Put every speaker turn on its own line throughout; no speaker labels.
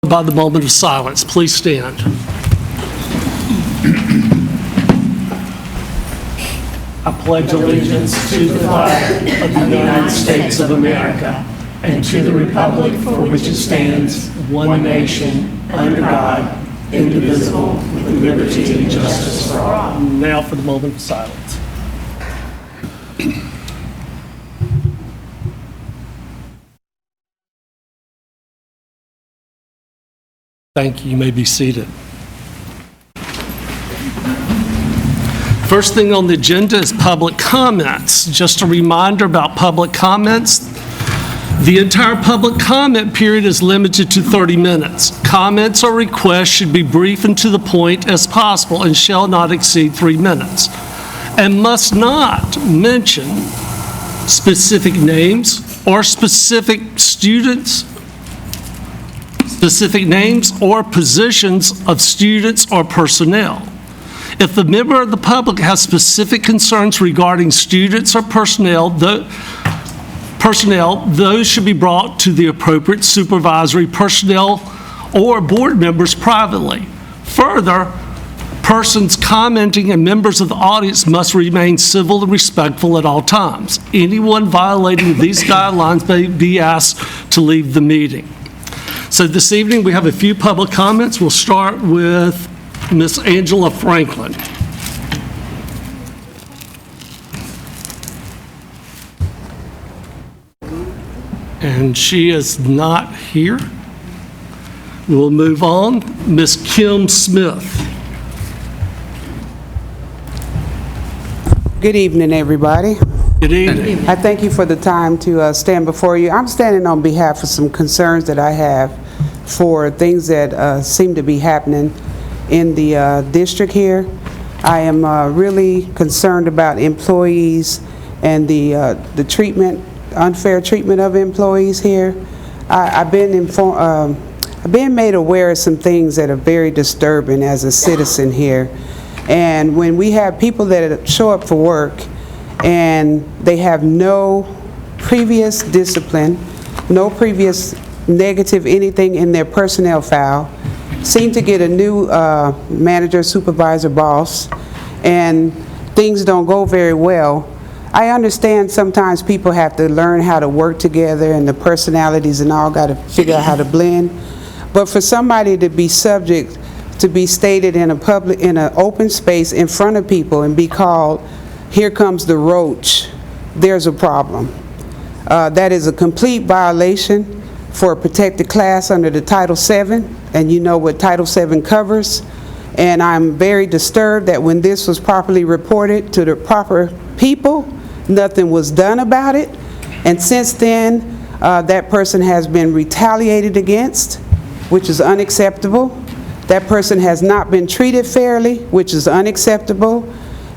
By the moment of silence. Please stand. I pledge allegiance to the flag of the United States of America and to the republic for which it stands, one nation, under God, indivisible, with liberty and justice for all. Now for the moment of silence. Thank you. You may be seated. First thing on the agenda is public comments. Just a reminder about public comments. The entire public comment period is limited to 30 minutes. Comments or requests should be brief and to the point as possible and shall not exceed 3 minutes, and must not mention specific names or specific students, specific names or positions of students or personnel. If the member of the public has specific concerns regarding students or personnel, those should be brought to the appropriate supervisory personnel or board members privately. Further, persons commenting and members of the audience must remain civil and respectful at all times. Anyone violating these guidelines may be asked to leave the meeting. So this evening, we have a few public comments. We'll start with Ms. Angela Franklin. And she is not here. We'll move on. Ms. Kim Smith.
Good evening, everybody.
Good evening.
I thank you for the time to stand before you. I'm standing on behalf of some concerns that I have for things that seem to be happening in the district here. I am really concerned about employees and the treatment, unfair treatment of employees here. I've been made aware of some things that are very disturbing as a citizen here. And when we have people that show up for work and they have no previous discipline, no previous negative anything in their personnel file, seem to get a new manager, supervisor, boss, and things don't go very well. I understand sometimes people have to learn how to work together and the personalities and all got to figure out how to blend. But for somebody to be subject to be stated in an open space in front of people and be called, "Here comes the roach," there's a problem. That is a complete violation for a protected class under the Title VII, and you know what Title VII covers. And I'm very disturbed that when this was properly reported to the proper people, nothing was done about it. And since then, that person has been retaliated against, which is unacceptable. That person has not been treated fairly, which is unacceptable.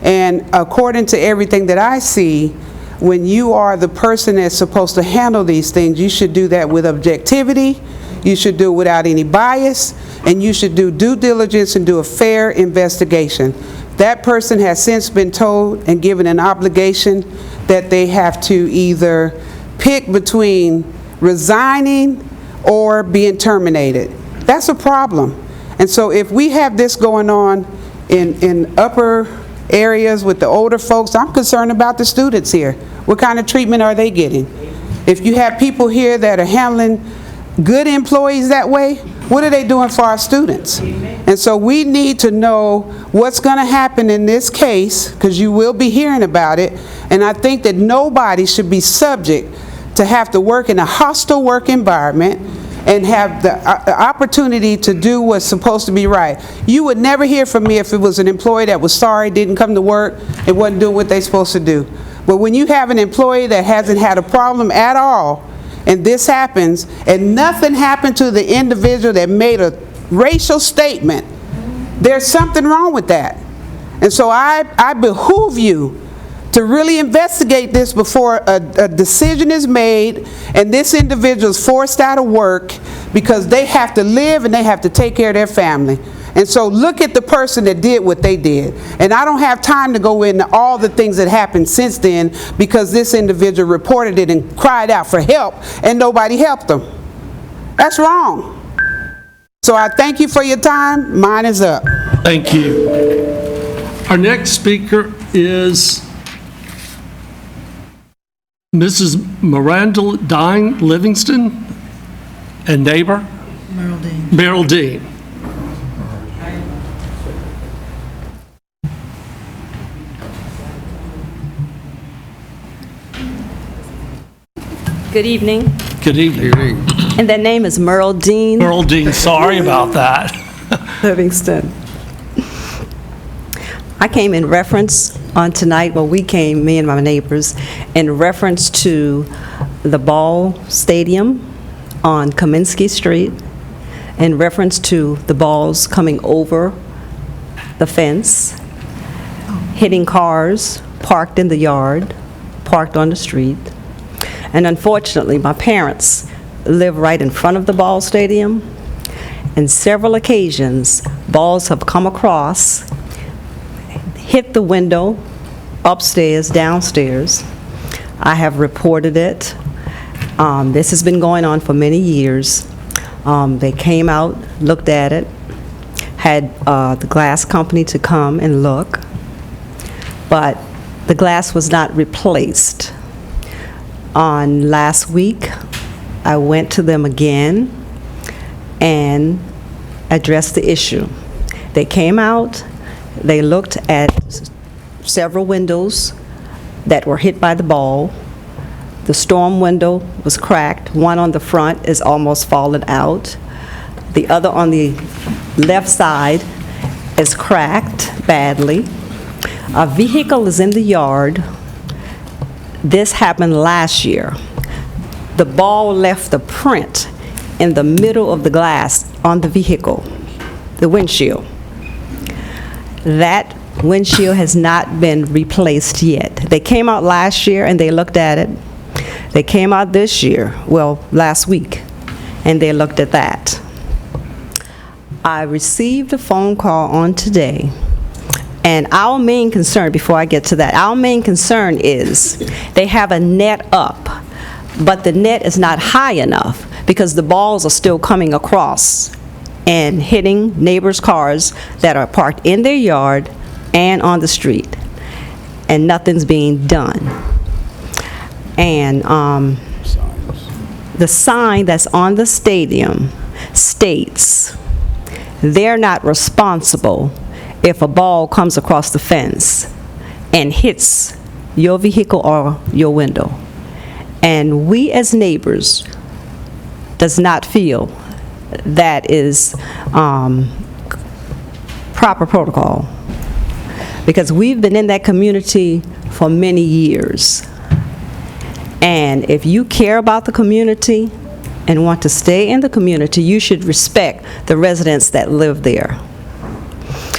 And according to everything that I see, when you are the person that's supposed to handle these things, you should do that with objectivity, you should do it without any bias, and you should do due diligence and do a fair investigation. That person has since been told and given an obligation that they have to either pick between resigning or being terminated. That's a problem. And so if we have this going on in upper areas with the older folks, I'm concerned about the students here. What kind of treatment are they getting? If you have people here that are handling good employees that way, what are they doing for our students? And so we need to know what's going to happen in this case, because you will be hearing about it. And I think that nobody should be subject to have to work in a hostile work environment and have the opportunity to do what's supposed to be right. You would never hear from me if it was an employee that was sorry, didn't come to work, and wasn't doing what they're supposed to do. But when you have an employee that hasn't had a problem at all, and this happens, and nothing happened to the individual that made a racial statement, there's something wrong with that. And so I behoove you to really investigate this before a decision is made and this individual is forced out of work because they have to live and they have to take care of their family. And so look at the person that did what they did. And I don't have time to go into all the things that happened since then because this individual reported it and cried out for help and nobody helped them. That's wrong. So I thank you for your time. Mine is up.
Thank you. Our next speaker is Mrs. Miranda Dine Livingston and neighbor Merrill Dean.
Good evening.
Good evening.
And their name is Merle Dean
Merrill Dean, sorry about that.
Livingston. I came in reference on tonight, well, we came, me and my neighbors, in reference to the ball stadium on Kaminsky Street, in reference to the balls coming over the fence, hitting cars parked in the yard, parked on the street. And unfortunately, my parents live right in front of the ball stadium. On several occasions, balls have come across, hit the window, upstairs, downstairs. I have reported it. This has been going on for many years. They came out, looked at it, had the glass company to come and look, but the glass was not replaced. On last week, I went to them again and addressed the issue. They came out, they looked at several windows that were hit by the ball. The storm window was cracked. One on the front is almost fallen out. The other on the left side is cracked badly. A vehicle is in the yard. This happened last year. The ball left the print in the middle of the glass on the vehicle, the windshield. That windshield has not been replaced yet. They came out last year and they looked at it. They came out this year, well, last week, and they looked at that. I received a phone call on today, and our main concern, before I get to that, our main concern is they have a net up, but the net is not high enough because the balls are still coming across and hitting neighbors' cars that are parked in their yard and on the street, and nothing's being done. And the sign that's on the stadium states they're not responsible if a ball comes across the fence and hits your vehicle or your window. And we as neighbors does not feel that is proper protocol, because we've been in that community for many years. And if you care about the community and want to stay in the community, you should respect the residents that live there.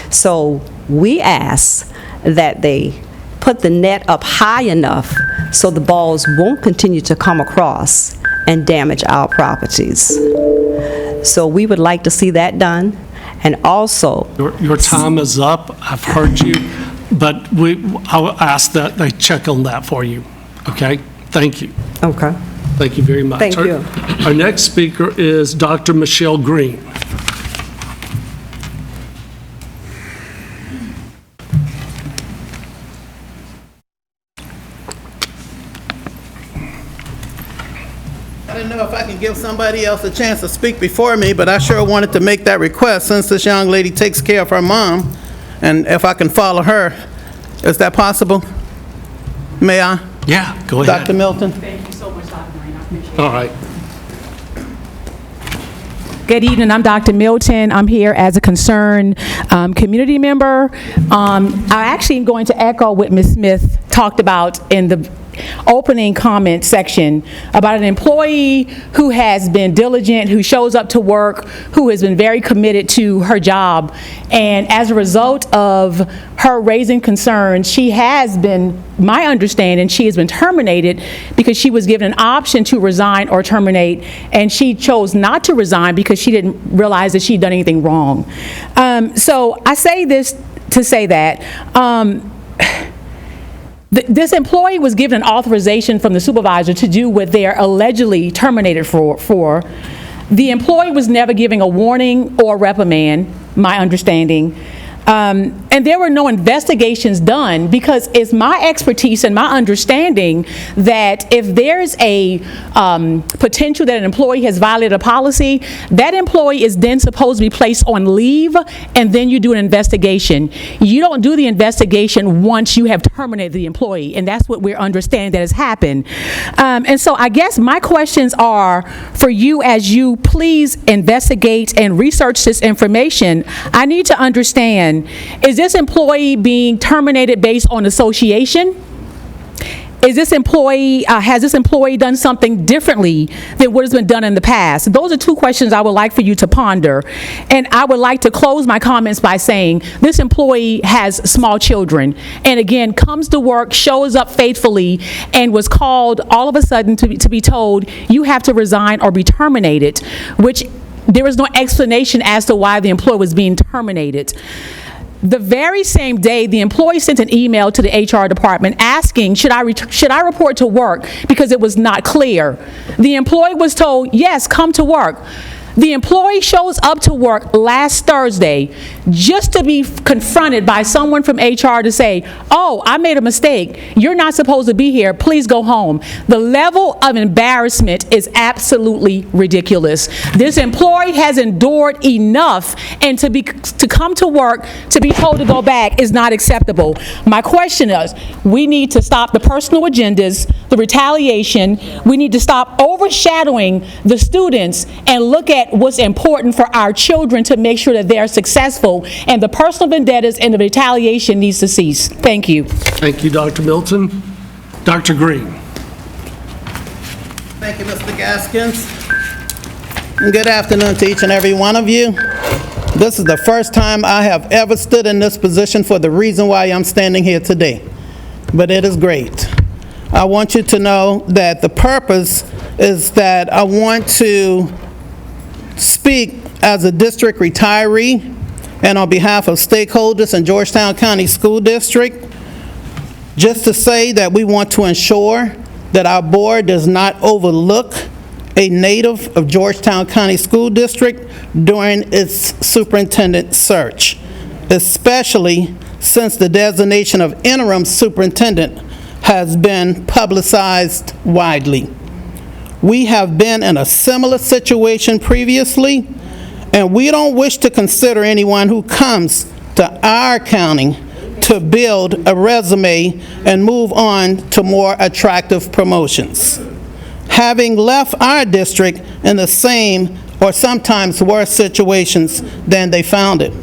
So we ask that they put the net up high enough so the balls won't continue to come across and damage our properties. So we would like to see that done. And also,
Your time is up, I've heard you, but I will ask that they check on that for you, okay? Thank you.
okay.
Thank you very much.
Thank you.
Our next speaker is Dr. Michelle Green.
I didn't know if I can give somebody else a chance to speak before me, but I sure wanted to make that request since this young lady takes care of her mom, and if I can follow her. Is that possible? May I?
Yeah, go ahead.
Dr. Milton?
Thank you so much, Dr. Marine. I appreciate it.
All right.
Good evening. I'm Dr. Milton. I'm here as a concerned community member. I actually am going to echo what Ms. Smith talked about in the opening comment section about an employee who has been diligent, who shows up to work, who has been very committed to her job. And as a result of her raising concerns, she has been, my understanding, she has been terminated because she was given an option to resign or terminate, and she chose not to resign because she didn't realize that she'd done anything wrong. So I say this to say that this employee was given an authorization from the supervisor to do what they're allegedly terminated for. The employee was never giving a warning or reprimand, my understanding. And there were no investigations done, because it's my expertise and my understanding that if there's a potential that an employee has violated a policy, that employee is then supposed to be placed on leave, and then you do an investigation. You don't do the investigation once you have terminated the employee, and that's what we're understanding that has happened. And so I guess my questions are for you, as you please investigate and research this information. I need to understand, is this employee being terminated based on association? Is this employee, has this employee done something differently than what has been done in the past? Those are two questions I would like for you to ponder. And I would like to close my comments by saying this employee has small children, and again, comes to work, shows up faithfully, and was called all of a sudden to be told, you have to resign or be terminated, which there is no explanation as to why the employee was being terminated. The very same day, the employee sent an email to the HR department asking, should I report to work, because it was not clear. The employee was told, yes, come to work. The employee shows up to work last Thursday just to be confronted by someone from HR to say, oh, I made a mistake. You're not supposed to be here. Please go home. The level of embarrassment is absolutely ridiculous. This employee has endured enough, and to come to work to be told to go back is not acceptable. My question is, we need to stop the personal agendas, the retaliation. We need to stop overshadowing the students and look at what's important for our children to make sure that they're successful, and the personal vendettas and the retaliation needs to cease. Thank you.
Thank you, Dr. Milton. Dr. Green.
Thank you, Mr. Gaskins. And good afternoon to each and every one of you. This is the first time I have ever stood in this position for the reason why I'm standing here today. But it is great. I want you to know that the purpose is that I want to speak as a district retiree and on behalf of stakeholders in Georgetown County School District, just to say that we want to ensure that our board does not overlook a native of Georgetown County School District during its superintendent search, especially since the designation of interim superintendent has been publicized widely. We have been in a similar situation previously, and we don't wish to consider anyone who comes to our county to build a resume and move on to more attractive promotions, having left our district in the same or sometimes worse situations than they found it.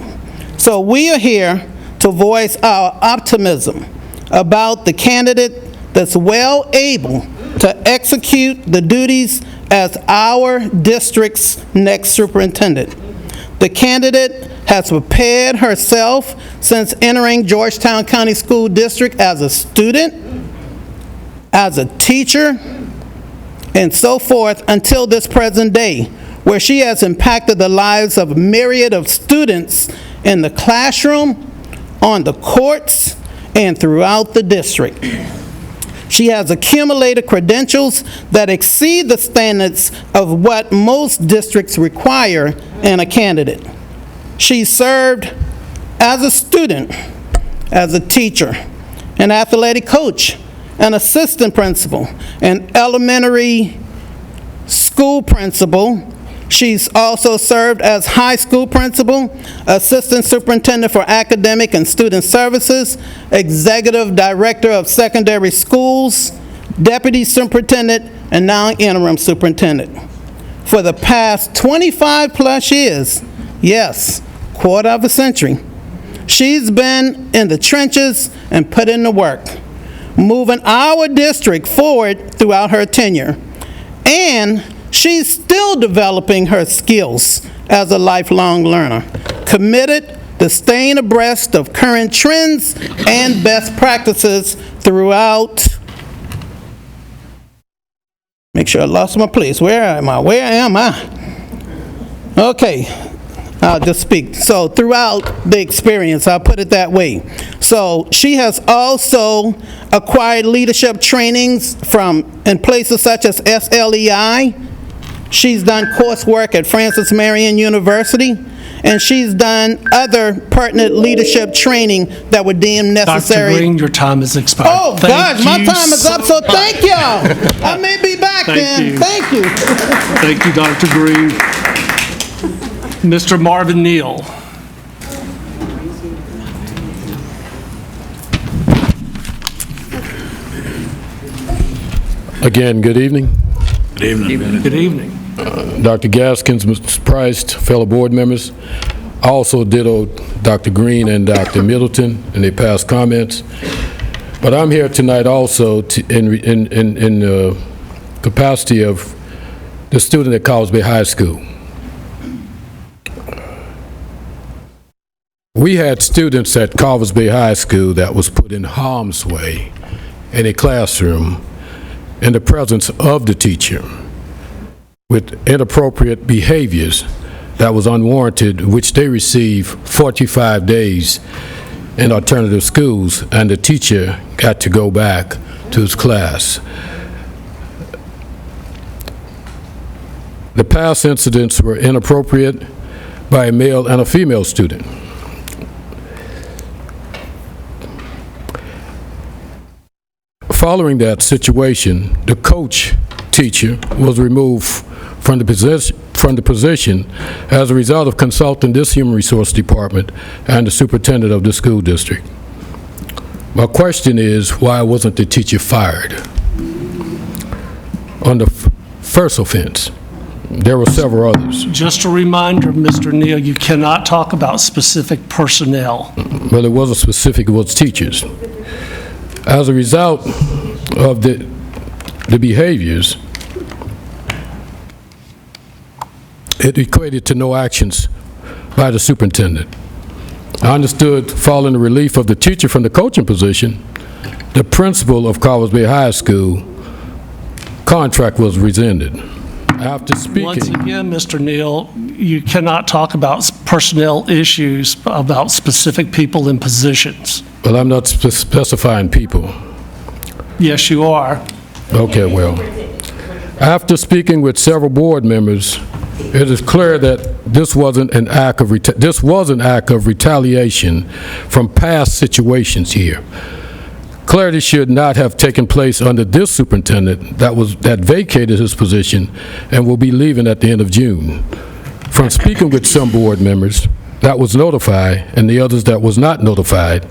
So we are here to voice our optimism about the candidate that's well able to execute the duties as our district's next superintendent. The candidate has prepared herself since entering Georgetown County School District as a student, as a teacher, and so forth until this present day, where she has impacted the lives of a myriad of students in the classroom, on the courts, and throughout the district. She has accumulated credentials that exceed the standards of what most districts require in a candidate. She served as a student, as a teacher, an athletic coach, an assistant principal, an elementary school principal. She's also served as high school principal, assistant superintendent for academic and student services, executive director of secondary schools, deputy superintendent, and now interim superintendent. For the past 25 plus years, yes, quarter of a century, she's been in the trenches and put in the work, moving our district forward throughout her tenure. And she's still developing her skills as a lifelong learner, committed to staying abreast of current trends and best practices throughout. Make sure I lost my place. Where am I? Where am I? Okay, I'll just speak. So throughout the experience, I'll put it that way. So she has also acquired leadership trainings in places such as SLEI, She's done coursework at Francis Marion University, and she's done other pertinent leadership training that were deemed
Dr.
necessary.
Green, your time has expired.
Oh,
Thank
gosh, my
you
time is up, so thank y'all. I may be back
Thank
then.
you.
Thank you.
Thank you, Dr. Green. Mr. Marvin Neal.
Again, good evening.
Good evening.
Dr. Gaskins, Mr. Price, fellow board members. I also ditto Dr. Green and Dr. Middleton in their past comments. But I'm here tonight also in the capacity of the student at Cowles Bay High School. We had students at Cowles Bay High School that was put in harm's way in a classroom in the presence of the teacher with inappropriate behaviors that was unwarranted, which they received 45 days in alternative schools, and the teacher got to go back to his class. The past incidents were inappropriate by a male and a female student. Following that situation, the coach teacher was removed from the position as a result of consulting this Human Resource Department and the superintendent of the school district. My question is, why wasn't the teacher fired? On the first offense, there were several others.
Just a reminder, Mr. Neal, you cannot talk about specific personnel.
Well, it wasn't specific, it was teachers. As a result of the behaviors, it equated to no actions by the superintendent. I understood, following the relief of the teacher from the coaching position, the principal of Cowles Bay High School contract was rescinded. After speaking...
Once again, Mr. Neal, you cannot talk about personnel issues about specific people in positions.
Well, I'm not specifying people.
Yes, you are.
Okay, well, after speaking with several board members, it is clear that this was an act of retaliation from past situations here. Clarity should not have taken place under this superintendent that vacated his position and will be leaving at the end of June. From speaking with some board members that was notified and the others that was not notified,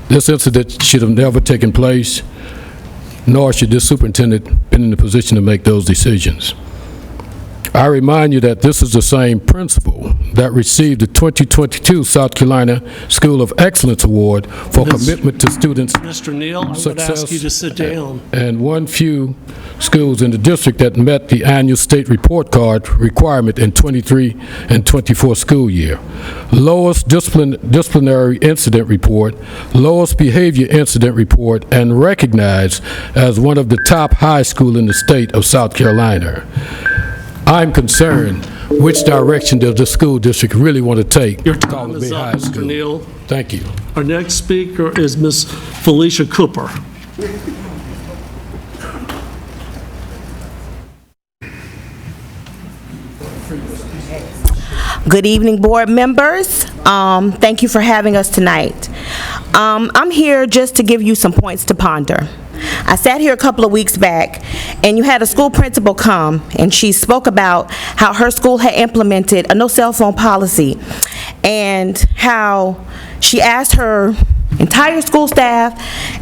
this incident should have never taken place, nor should this superintendent been in the position to make those decisions. I remind you that this is the same principal that received the 2022 South Carolina School of Excellence Award for commitment to students'
Mr. Neal, I would ask you to sit down.
and one few schools in the district that met the annual state report card requirement in 23 and 24 school year. Lowest disciplinary incident report, lowest behavior incident report, and recognized as one of the top high school in the state of South Carolina. I'm concerned, which direction does the school district really want to take?
Your time
Cowles
is
Bay
up,
High
Mr.
School?
Neal.
Thank you.
Our next speaker is Ms. Felicia Cooper.
Good evening, board members. Thank you for having us tonight. I'm here just to give you some points to ponder. I sat here a couple of weeks back, and you had a school principal come, and she spoke about how her school had implemented a no cell phone policy, and how she asked her entire school staff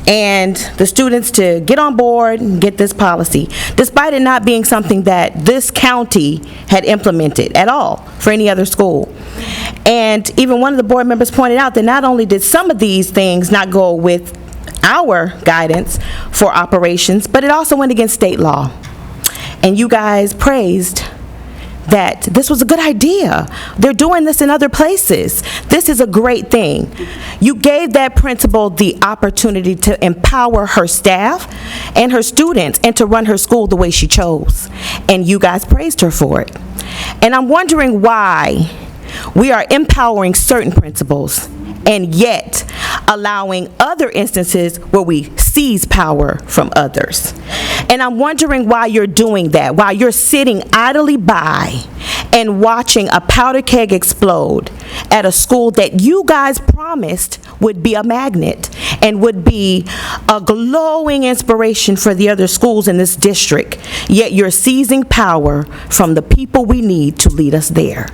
and the students to get on board and get this policy, despite it not being something that this county had implemented at all for any other school. And even one of the board members pointed out that not only did some of these things not go with our guidance for operations, but it also went against state law. And you guys praised that this was a good idea. They're doing this in other places. This is a great thing. You gave that principal the opportunity to empower her staff and her students and to run her school the way she chose. And you guys praised her for it. And I'm wondering why we are empowering certain principals and yet allowing other instances where we seize power from others. And I'm wondering why you're doing that, why you're sitting idly by and watching a powder keg explode at a school that you guys promised would be a magnet and would be a glowing inspiration for the other schools in this district, yet you're seizing power from the people we need to lead us there.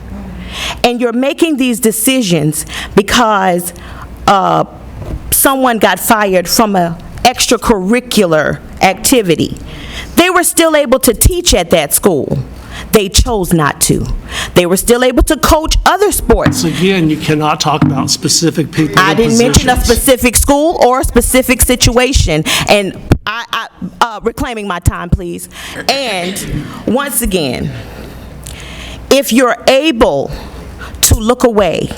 And you're making these decisions because someone got fired from an extracurricular activity. They were still able to teach at that school. They chose not to. They were still able to coach other sports.
So again, you cannot talk about specific people
I
in
didn't mention a
positions.
specific school or a specific situation, and reclaiming my time, please. And once again, if you're able to look away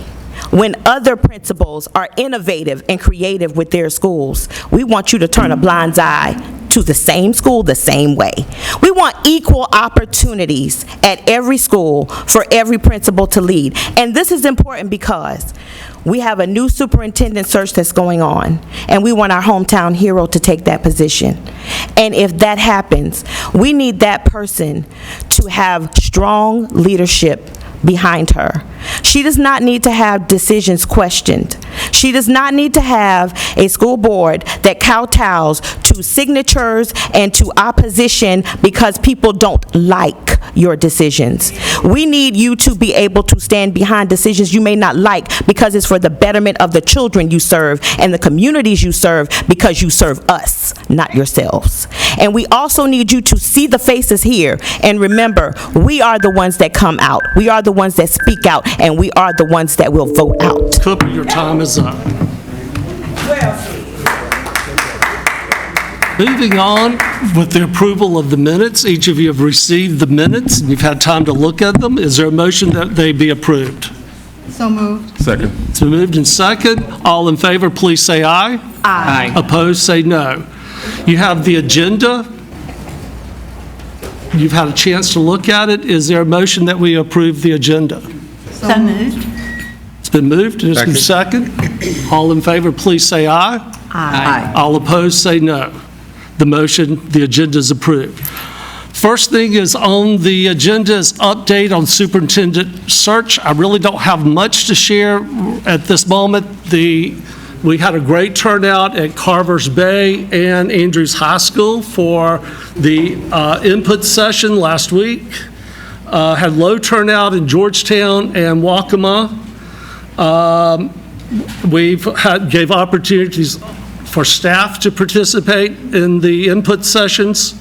when other principals are innovative and creative with their schools, we want you to turn a blind eye to the same school the same way. We want equal opportunities at every school for every principal to lead. And this is important because we have a new superintendent search that's going on, and we want our hometown hero to take that position. And if that happens, we need that person to have strong leadership behind her. She does not need to have decisions questioned. She does not need to have a school board that kowtows to signatures and to opposition because people don't like your decisions. We need you to be able to stand behind decisions you may not like because it's for the betterment of the children you serve and the communities you serve, because you serve us, not yourselves. And we also need you to see the faces here and remember, we are the ones that come out. We are the ones that speak out, and we are the ones that will vote out.
Cooper, your time is up. Moving on with the approval of the minutes, each of you have received the minutes, and you've had time to look at them. Is there a motion that they be approved?
So moved.
Second.
It's been moved and second. All in favor, please say aye. Aye. Opposed, say no. You have the agenda. You've had a chance to look at it. Is there a motion that we approve the agenda?
So moved.
It's been moved, and it's been second. All in favor, please say aye.
Aye.
All opposed, say no. The motion, the agenda is approved. First thing is on the agenda is update on superintendent search. I really don't have much to share at this moment. We had a great turnout at Carvers Bay and Andrews High School for the input session last week. Had low turnout in Georgetown and Waccamaw. Gave opportunities for staff to participate in the input sessions.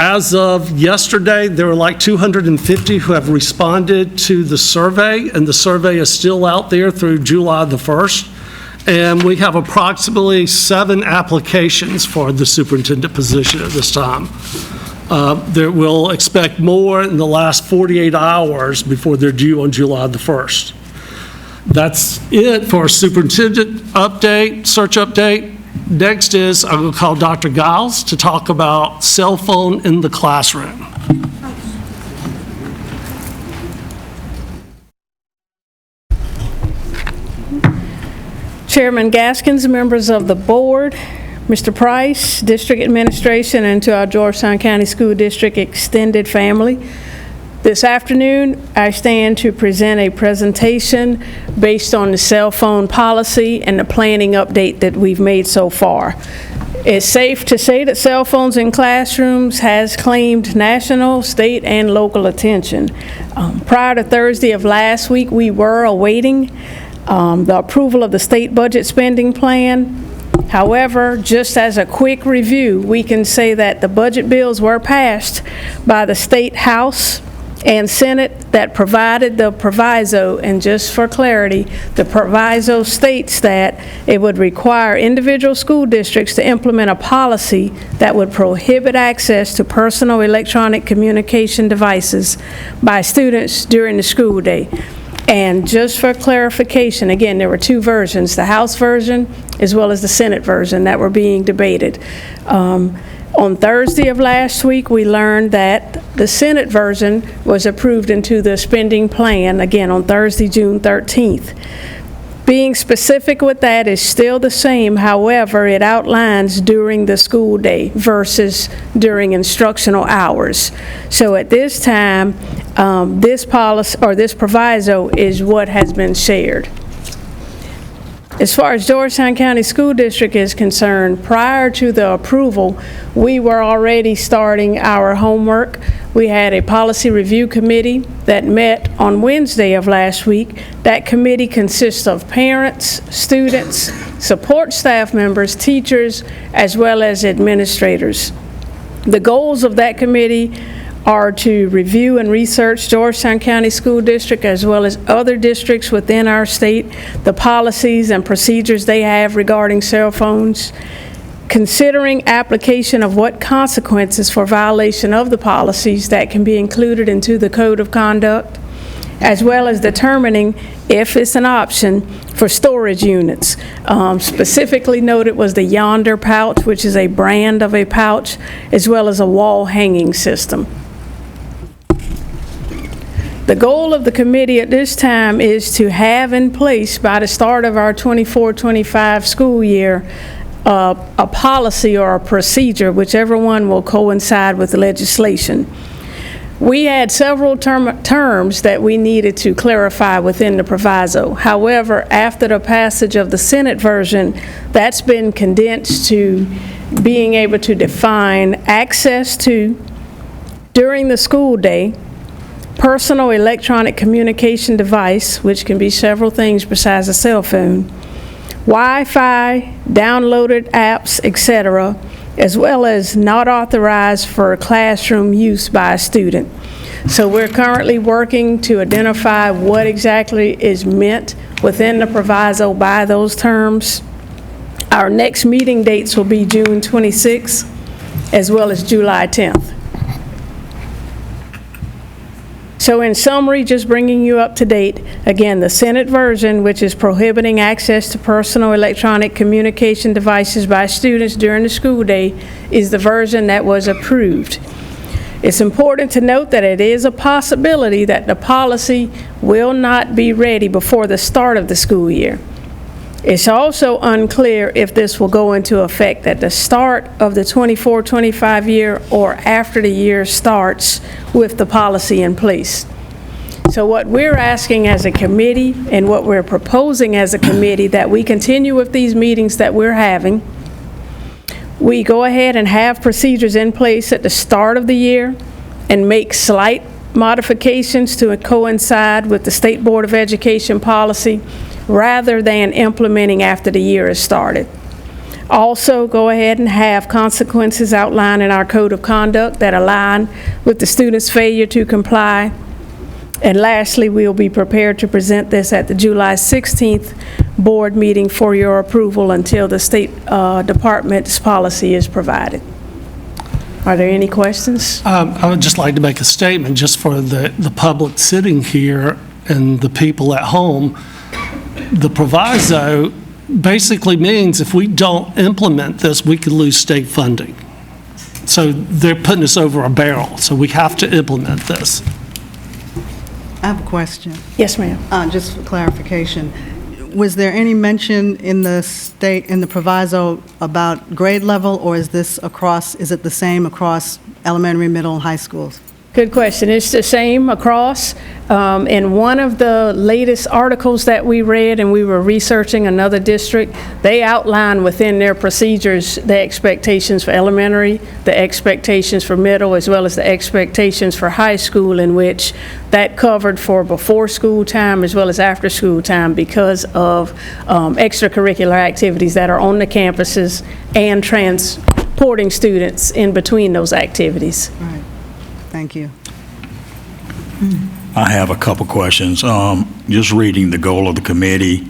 As of yesterday, there were like 250 who have responded to the survey, and the survey is still out there through July the 1st. And we have approximately 7 applications for the superintendent position at this time. We'll expect more in the last 48 hours before they're due on July the 1st. That's it for our superintendent update, search update. Next is, I'm going to call Dr. Giles to talk about cell phone in the classroom.
Chairman Gaskins, members of the board, Mr. Price, district administration, and to our Georgetown County School District extended family. This afternoon, I stand to present a presentation based on the cell phone policy and the planning update that we've made so far. It's safe to say that cell phones in classrooms has claimed national, state, and local attention. Prior to Thursday of last week, we were awaiting the approval of the state budget spending plan. However, just as a quick review, we can say that the budget bills were passed by the State House and Senate that provided the proviso, and just for clarity, the proviso states that it would require individual school districts to implement a policy that would prohibit access to personal electronic communication devices by students during the school day. And just for clarification, again, there were 2 versions, the House version as well as the Senate version that were being debated. On Thursday of last week, we learned that the Senate version was approved into the spending plan, again, on Thursday, June 13th. Being specific with that is still the same, however, it outlines during the school day versus during instructional hours. So at this time, this policy, or this proviso, is what has been shared. As far as Georgetown County School District is concerned, prior to the approval, we were already starting our homework. We had a policy review committee that met on Wednesday of last week. That committee consists of parents, students, support staff members, teachers, as well as administrators. The goals of that committee are to review and research Georgetown County School District as well as other districts within our state, the policies and procedures they have regarding cell phones, considering application of what consequences for violation of the policies that can be included into the Code of Conduct, as well as determining if it's an option for storage units. Specifically noted was the Yonder pouch, which is a brand of a pouch, as well as a wall hanging system. The goal of the committee at this time is to have in place by the start of our 24-25 school year a policy or a procedure, whichever one will coincide with the legislation. We had several terms that we needed to clarify within the proviso. However, after the passage of the Senate version, that's been condensed to being able to define access to, during the school day, personal electronic communication device, which can be several things besides a cell phone, Wi-Fi, downloaded apps, etc., as well as not authorized for classroom use by a student. So we're currently working to identify what exactly is meant within the proviso by those terms. Our next meeting dates will be June 26th as well as July 10th. So in summary, just bringing you up to date, again, the Senate version, which is prohibiting access to personal electronic communication devices by students during the school day, is the version that was approved. It's important to note that it is a possibility that the policy will not be ready before the start of the school year. It's also unclear if this will go into effect at the start of the 24-25 year or after the year starts with the policy in place. So what we're asking as a committee and what we're proposing as a committee, that we continue with these meetings that we're having. We go ahead and have procedures in place at the start of the year and make slight modifications to coincide with the State Board of Education policy, rather than implementing after the year has started. Also, go ahead and have consequences outlined in our Code of Conduct that align with the student's failure to comply. And lastly, we'll be prepared to present this at the July 16th board meeting for your approval until the State Department's policy is provided. Are there any questions?
I would just like to make a statement just for the public sitting here and the people at home. The proviso basically means if we don't implement this, we could lose state funding. So they're putting us over a barrel, so we have to implement this.
I have a question,
Yes, ma'am.
just for clarification. Was there any mention in the state, in the proviso about grade level, or is this across, is it the same across elementary, middle, and high schools?
Good question. It's the same across. In one of the latest articles that we read, and we were researching another district, they outline within their procedures the expectations for elementary, the expectations for middle, as well as the expectations for high school, in which that covered for before school time as well as after school time because of extracurricular activities that are on the campuses and transporting students in between those activities.
Right. Thank you.
I have a couple questions. Just reading the goal of the committee,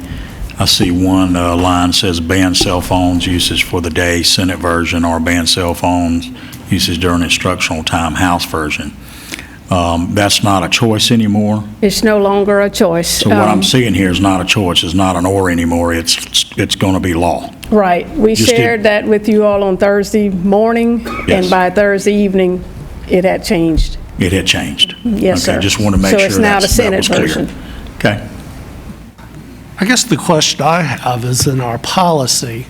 I see one line says ban cell phones usage for the day, Senate version, or ban cell phones usage during instructional time, House version. That's not a choice anymore.
It's no longer a choice.
So what I'm seeing here is not a choice, it's not an or anymore, it's going to be law.
Right. We
Just
shared that with you all on Thursday morning,
Yes.
and by Thursday evening, it had changed.
It had changed.
Yes, sir.
Okay, just want to make
So
sure
it's now the
that
Senate
was clear.
version.
Okay.
I guess the question I have is in our policy,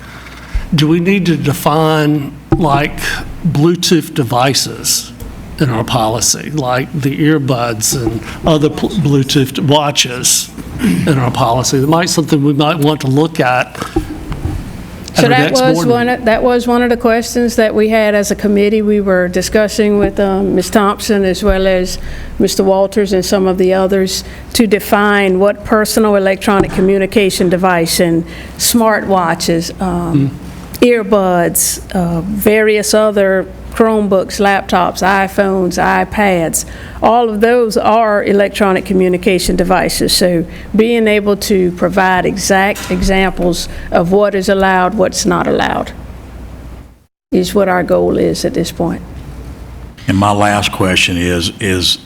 do we need to define like Bluetooth devices in our policy, like the earbuds and other Bluetooth watches in our policy? That might be something we might want to look at
So
our next board meeting.
that was one of the questions that we had as a committee. We were discussing with Ms. Thompson as well as Mr. Walters and some of the others to define what personal electronic communication device and smartwatches, earbuds, various other Chromebooks, laptops, iPhones, iPads, all of those are electronic communication devices. So being able to provide exact examples of what is allowed, what's not allowed, is what our goal is at this point.
And my last question is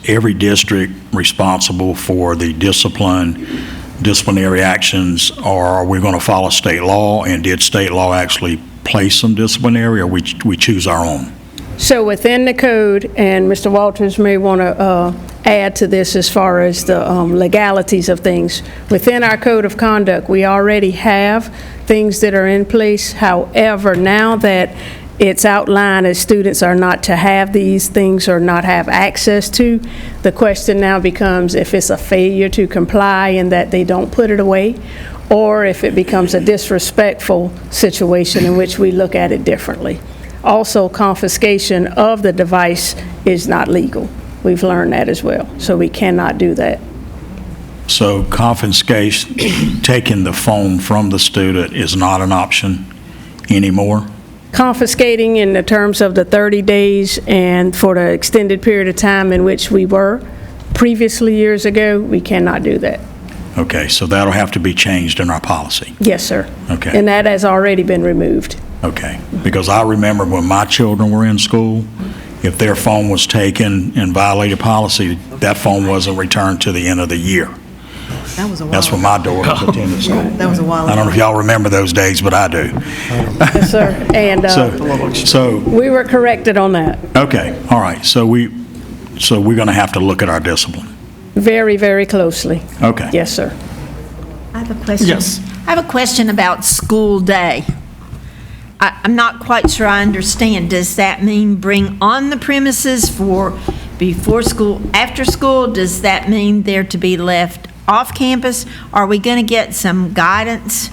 every district responsible for the disciplinary actions, or are we going to follow state law? And did state law actually place some disciplinary, or we choose our own?
So within the code, and Mr. Walters may want to add to this as far as the legalities of things, within our code of conduct, we already have things that are in place. However, now that it's outlined as students are not to have these things or not have access to, the question now becomes if it's a failure to comply and that they don't put it away, or if it becomes a disrespectful situation in which we look at it differently. Also, confiscation of the device is not legal. We've learned that as well, so we cannot do that.
So confiscation, taking the phone from the student is not an option anymore?
Confiscating in the terms of the 30 days and for the extended period of time in which we were previously years ago, we cannot do that.
Okay, so that'll have to be changed in our policy.
Yes, sir.
Okay.
And that has already been removed.
Okay, because I remember when my children were in school, if their phone was taken and violated policy, that phone wasn't returned to the end of the year.
That was a while
That's when my daughters attended school.
That was a while
I don't know if y'all remember those days, but I do.
Yes, sir. And
So,
we were corrected on that.
okay, all right, so we're going to have to look at our discipline.
Very, very closely.
Okay.
Yes, sir.
I have a question.
Yes.
I have a question about school day. I'm not quite sure I understand. Does that mean bring on the premises for before school, after school? Does that mean they're to be left off campus? Are we going to get some guidance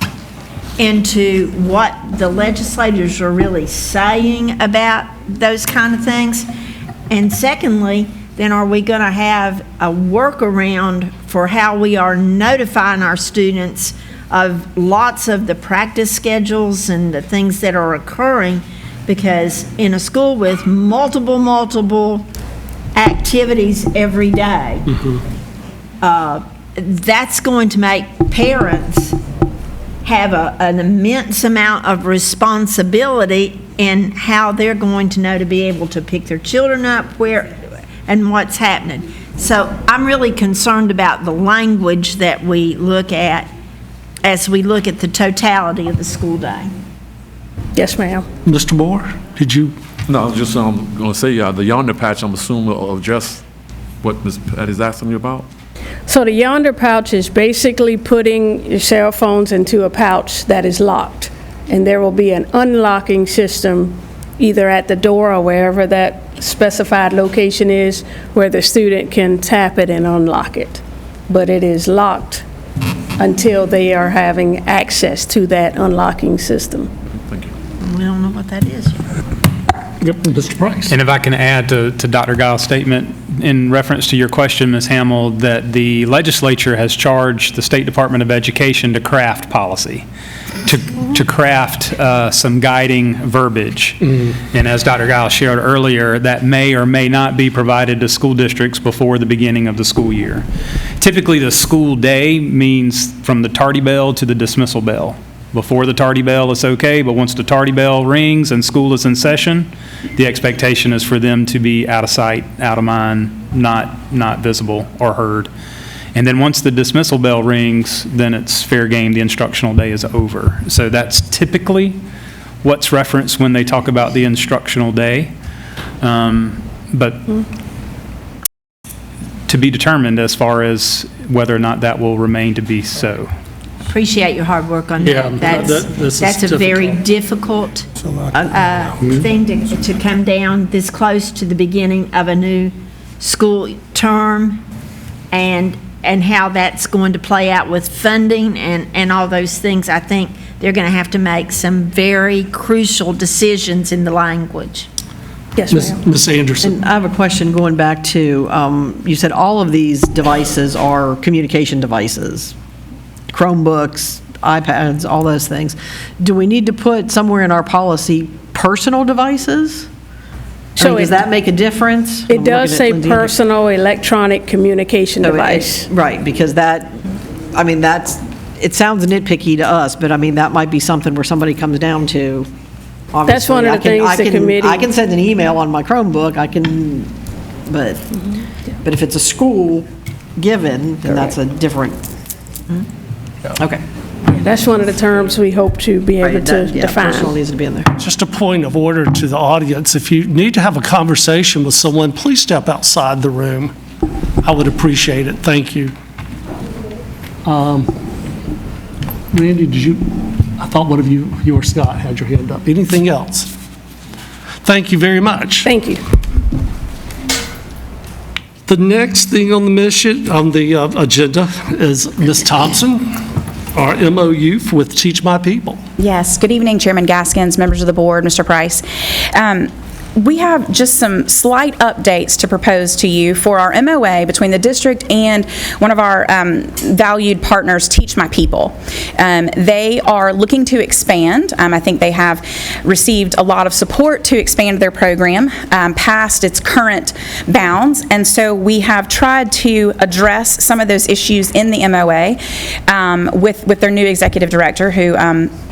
into what the legislators are really saying about those kind of things? And secondly, then are we going to have a workaround for how we are notifying our students of lots of the practice schedules and the things that are occurring? Because in a school with multiple activities every day, that's going to make parents have an immense amount of responsibility in how they're going to know to be able to pick their children up where and what's happening. So I'm really concerned about the language that we look at as we look at the totality of the school day.
Yes, ma'am.
Mr. Moore, did you?
No, I was just going to say, the yonder patch, I'm assuming, will address what Ms. Patty's asking you about?
So the yonder pouch is basically putting your cell phones into a pouch that is locked. And there will be an unlocking system either at the door or wherever that specified location is where the student can tap it and unlock it. But it is locked until they are having access to that unlocking system.
Thank you.
We don't know what that is yet.
Yep, Mr. Price.
And if I can add to Dr. Giles' statement in reference to your question, Ms. Hamill, that the legislature has charged the State Department of Education to craft policy, to craft some guiding verbiage. And as Dr. Giles shared earlier, that may or may not be provided to school districts before the beginning of the school year. Typically, the school day means from the tardy bell to the dismissal bell. Before the tardy bell, it's okay, but once the tardy bell rings and school is in session, the expectation is for them to be out of sight, out of mind, not visible or heard. And then once the dismissal bell rings, then it's fair game, the instructional day is over. So that's typically what's referenced when they talk about the instructional day. But to be determined as far as whether or not that will remain to be so.
appreciate your hard work on
Yeah,
that.
this is
That's a very
difficult.
difficult thing to come down this close to the beginning of a new school term, and how that's going to play out with funding and all those things. I think they're going to have to make some very crucial decisions in the language.
Yes, ma'am.
Ms. Anderson.
And I have a question going back to, you said all of these devices are communication devices, Chromebooks, iPads, all those things. Do we need to put somewhere in our policy personal devices?
So
Does that make a difference?
It does say personal electronic communication
So
device.
Right, because that, I mean, it sounds nitpicky to us, but I mean, that might be something where somebody comes down to.
That's one of the things the committee.
I can send an email on my Chromebook, but if it's a school given, then that's a different, okay.
That's one of the terms we hope to be able
Right,
to
yeah, personal
define.
needs to be in there.
Just a point of order to the audience. If you need to have a conversation with someone, please step outside the room. I would appreciate it. Thank you. Randy, I thought one of you or Scott had your hand up. Anything else? Thank you very much.
Thank you.
The next thing on the agenda is Ms. Thompson, our MOU with Teach My People.
Yes, good evening, Chairman Gaskins, members of the board, Mr. Price. We have just some slight updates to propose to you for our MOA between the district and one of our valued partners, Teach My People. They are looking to expand. I think they have received a lot of support to expand their program past its current bounds, and so we have tried to address some of those issues in the MOA with their new executive director, who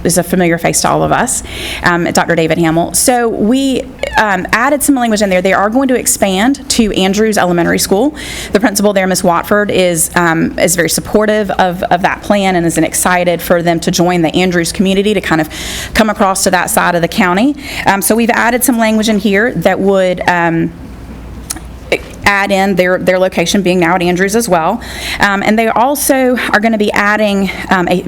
is a familiar face to all of us, Dr. David Hamill. So we added some language in there. They are going to expand to Andrews Elementary School. The principal there, Ms. Watford, is very supportive of that plan and is excited for them to join the Andrews community to kind of come across to that side of the county. So we've added some language in here that would add in their location being now at Andrews as well. And they also are going to be adding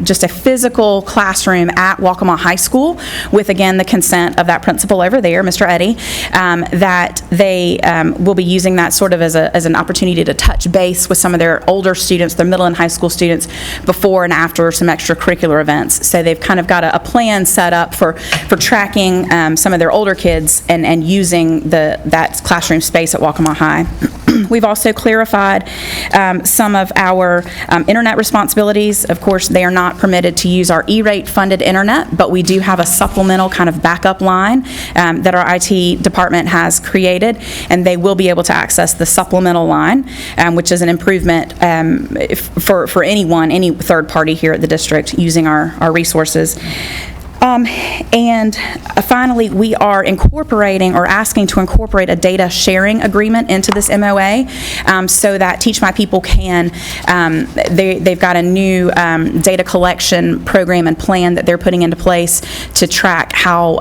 just a physical classroom at Waccamaw High School with, again, the consent of that principal over there, Mr. Eddy, that they will be using that sort of as an opportunity to touch base with some of their older students, their middle and high school students, before and after some extracurricular events. So they've kind of got a plan set up for tracking some of their older kids and using that classroom space at Waccamaw High. We've also clarified some of our internet responsibilities. Of course, they are not permitted to use our E-rate funded internet, but we do have a supplemental kind of backup line that our IT department has created, and they will be able to access the supplemental line, which is an improvement for anyone, any third party here at the district using our resources. And finally, we are incorporating or asking to incorporate a data sharing agreement into this MOA so that Teach My People can, they've got a new data collection program and plan that they're putting into place to track how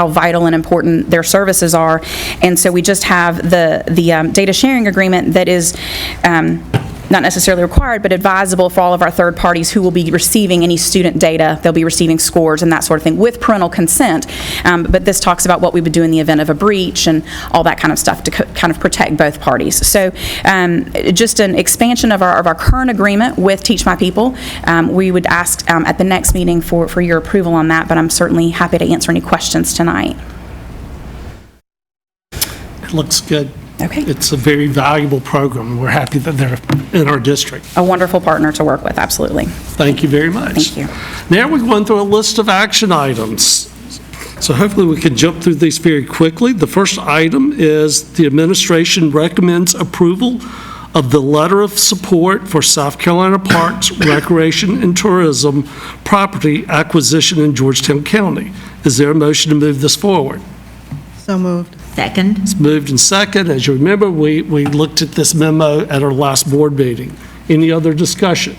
vital and important their services are. And so we just have the data sharing agreement that is not necessarily required, but advisable for all of our third parties who will be receiving any student data. They'll be receiving scores and that sort of thing with parental consent. But this talks about what we would do in the event of a breach and all that kind of stuff to kind of protect both parties. So just an expansion of our current agreement with Teach My People. We would ask at the next meeting for your approval on that, but I'm certainly happy to answer any questions tonight.
It looks good.
Okay.
It's a very valuable program. We're happy that they're in our district.
A wonderful partner to work with, absolutely.
Thank you very much.
Thank you.
Now we're going through a list of action items. So hopefully we can jump through these very quickly. The first item is the administration recommends approval of the letter of support for South Carolina Parks, Recreation, and Tourism property acquisition in Georgetown County. Is there a motion to move this forward?
So moved.
Second.
It's moved and second. As you remember, we looked at this memo at our last board meeting. Any other discussion?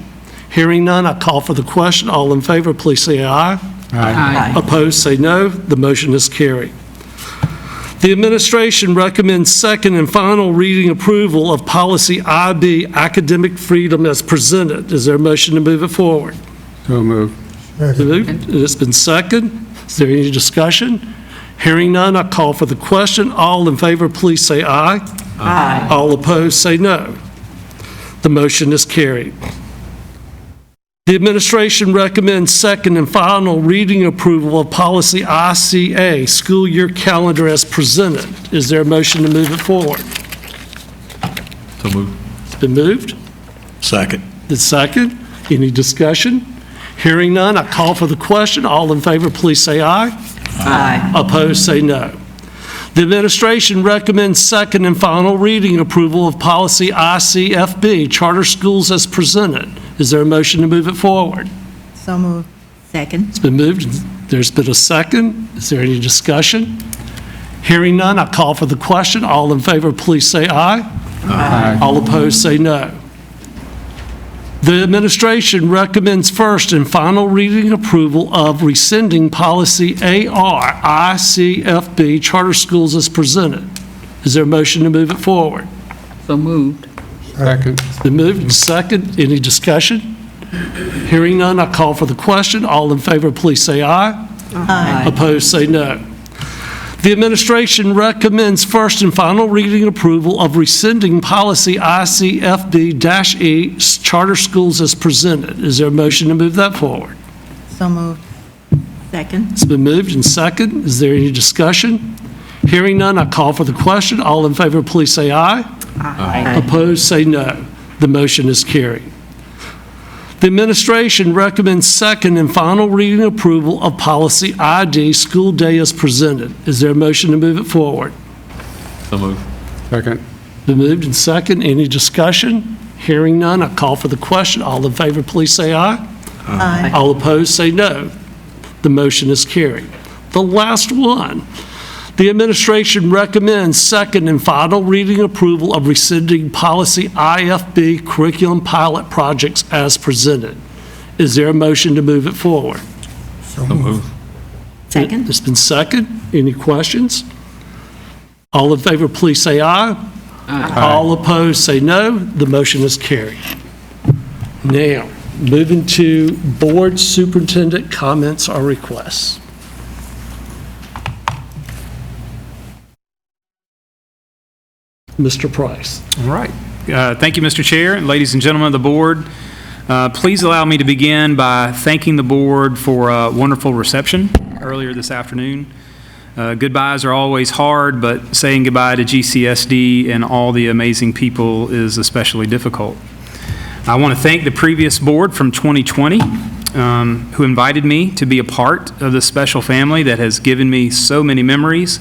Hearing none, I call for the question. All in favor, please say aye.
Aye.
Opposed, say no. The motion is carried. The administration recommends second and final reading approval of policy IB, academic freedom, as presented. Is there a motion to move it forward?
So moved.
Moved. It's been second. Is there any discussion? Hearing none, I call for the question. All in favor, please say aye. Aye. All opposed, say no. The motion is carried. The administration recommends second and final reading approval of policy ICA, school year calendar as presented. Is there a motion to move it forward?
So moved.
It's been moved.
Second.
The second. Any discussion? Hearing none, I call for the question. All in favor, please say aye. Aye. Opposed, say no. The administration recommends second and final reading approval of policy ICFB, charter schools as presented. Is there a motion to move it forward?
So moved.
Second.
It's been moved. There's been a second. Is there any discussion? Hearing none, I call for the question. All in favor, please say aye. Aye. All opposed, say no. The administration recommends first and final reading approval of rescinding policy AR, ICFB, charter schools as presented. Is there a motion to move it forward?
So moved.
Second.
It's been moved and second. Any discussion? Hearing none, I call for the question. All in favor, please say aye. Aye. Opposed, say no. The administration recommends first and final reading approval of rescinding policy ICFB-E, charter schools as presented. Is there a motion to move that forward?
So moved.
Second.
It's been moved and second. Is there any discussion? Hearing none, I call for the question. All in favor, please say aye. Aye. Opposed, say no. The motion is carried. The administration recommends second and final reading approval of policy ID, school day as presented. Is there a motion to move it forward?
So moved.
Second.
Been moved and second. Any discussion? Hearing none, I call for the question. All in favor, please say aye.
Aye.
All opposed, say no. The motion is carried. The last one. The administration recommends second and final reading approval of rescinding policy IFB curriculum pilot projects as presented. Is there a motion to move it forward?
So moved.
Second.
It's been second. Any questions? All in favor, please say aye. Aye. All opposed, say no. The motion is carried. Now, moving to board superintendent comments or requests. Mr. Price.
All right. Thank you, Mr. Chair, and ladies and gentlemen of the board. Please allow me to begin by thanking the board for a wonderful reception earlier this afternoon. Goodbyes are always hard, but saying goodbye to GCSD and all the amazing people is especially difficult. I want to thank the previous board from 2020 who invited me to be a part of this special family that has given me so many memories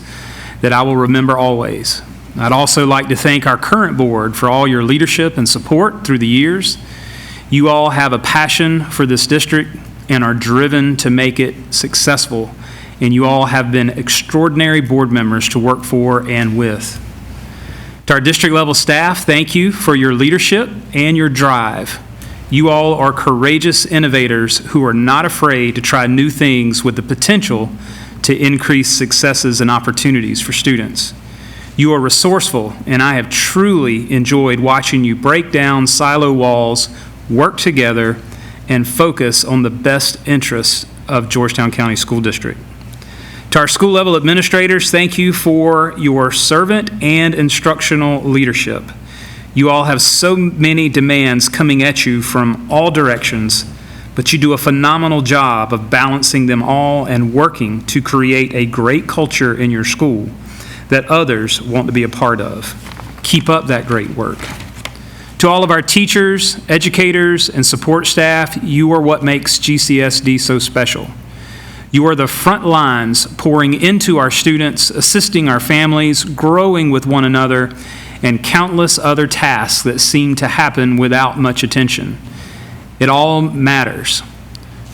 that I will remember always. I'd also like to thank our current board for all your leadership and support through the years. You all have a passion for this district and are driven to make it successful, and you all have been extraordinary board members to work for and with. To our district level staff, thank you for your leadership and your drive. You all are courageous innovators who are not afraid to try new things with the potential to increase successes and opportunities for students. You are resourceful, and I have truly enjoyed watching you break down silo walls, work together, and focus on the best interests of Georgetown County School District. To our school level administrators, thank you for your servant and instructional leadership. You all have so many demands coming at you from all directions, but you do a phenomenal job of balancing them all and working to create a great culture in your school that others want to be a part of. Keep up that great work. To all of our teachers, educators, and support staff, you are what makes GCSD so special. You are the front lines pouring into our students, assisting our families, growing with one another, and countless other tasks that seem to happen without much attention. It all matters.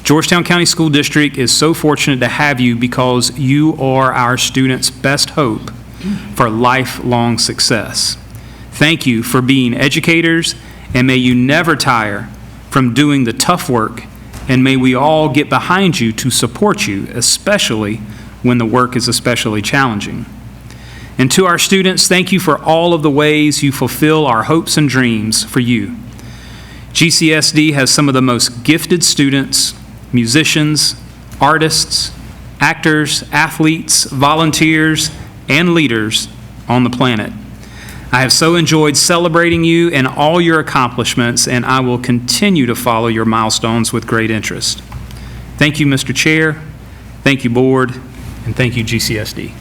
Georgetown County School District is so fortunate to have you because you are our students' best hope for lifelong success. Thank you for being educators, and may you never tire from doing the tough work, and may we all get behind you to support you, especially when the work is especially challenging. And to our students, thank you for all of the ways you fulfill our hopes and dreams for you. GCSD has some of the most gifted students, musicians, artists, actors, athletes, volunteers, and leaders on the planet. I have so enjoyed celebrating you and all your accomplishments, and I will continue to follow your milestones with great interest. Thank you, Mr. Chair. Thank you, Board, and thank you, GCSD.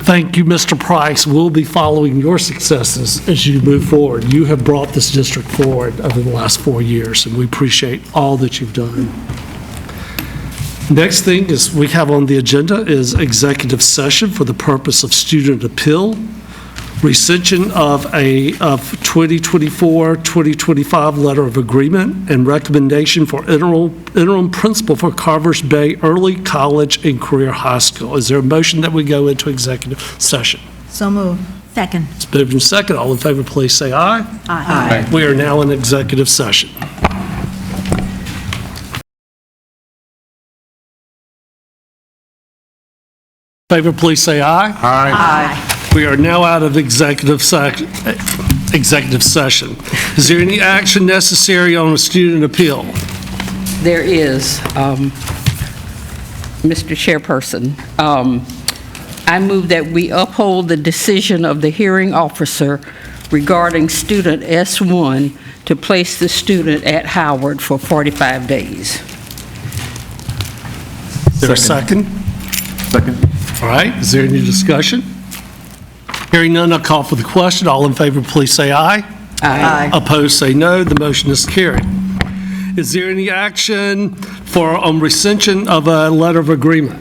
Thank you, Mr. Price. We'll be following your successes as you move forward. You have brought this district forward over the last 4 years, and we appreciate all that you've done. Next thing is we have on the agenda is executive session for the purpose of student appeal, rescission of 2024-2025 letter of agreement, and recommendation for interim principal for Carvers Bay Early College and Career High School. Is there a motion that we go into executive session?
So moved.
Second.
It's moved and second. All in favor, please say aye.
Aye.
We are now in executive session. Favor, please say aye.
Aye.
We are now out of executive session. Is there any action necessary on a student appeal?
There is, Mr. Chairperson. I move that we uphold the decision of the hearing officer regarding student S1 to place the student at Howard for 45 days.
Is there a second?
Second.
All right, is there any discussion? Hearing none, I'll call for the question. All in favor, please say aye.
Aye.
Opposed, say no. The motion is carried. Is there any action for rescission of a letter of agreement?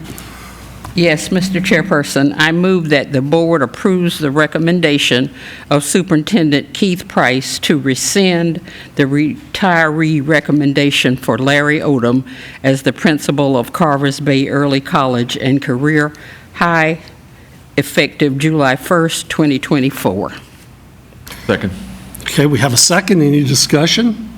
Yes, Mr. Chairperson, I move that the board approves the recommendation of Superintendent Keith Price to rescind the retiree recommendation for Larry Odom as the principal of Carvers Bay Early College and Career High, effective July 1st, 2024.
Second.
Okay, we have a second. Any discussion?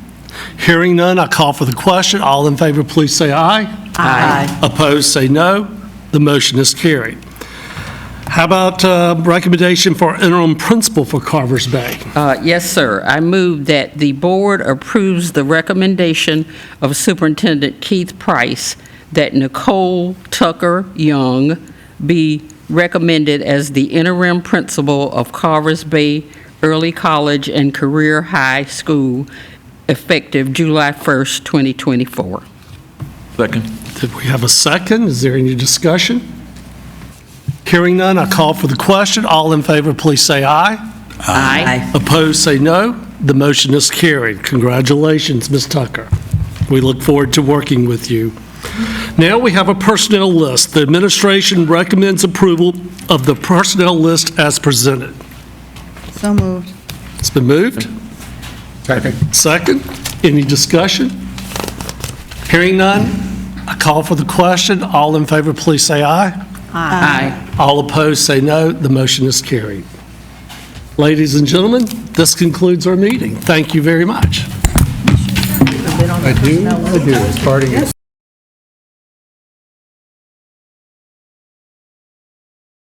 Hearing none, I call for the question. All in favor, please say aye.
Aye.
Opposed, say no. The motion is carried. How about recommendation for interim principal for Carvers Bay?
Yes, sir. I move that the board approves the recommendation of Superintendent Keith Price that Nicole Tucker Young be recommended as the interim principal of Carvers Bay Early College and Career High School, effective July 1st, 2024.
Second.
Did we have a second? Is there any discussion? Hearing none, I call for the question. All in favor, please say aye.
Aye.
Opposed, say no. The motion is carried. Congratulations, Ms. Tucker. We look forward to working with you. Now we have a personnel list. The administration recommends approval of the personnel list as presented.
So moved.
It's been moved.
Second.
Second. Any discussion? Hearing none, I call for the question. All in favor, please say aye.
Aye.
All opposed, say no. The motion is carried. Ladies and gentlemen, this concludes our meeting. Thank you very much.
I do. It's part of your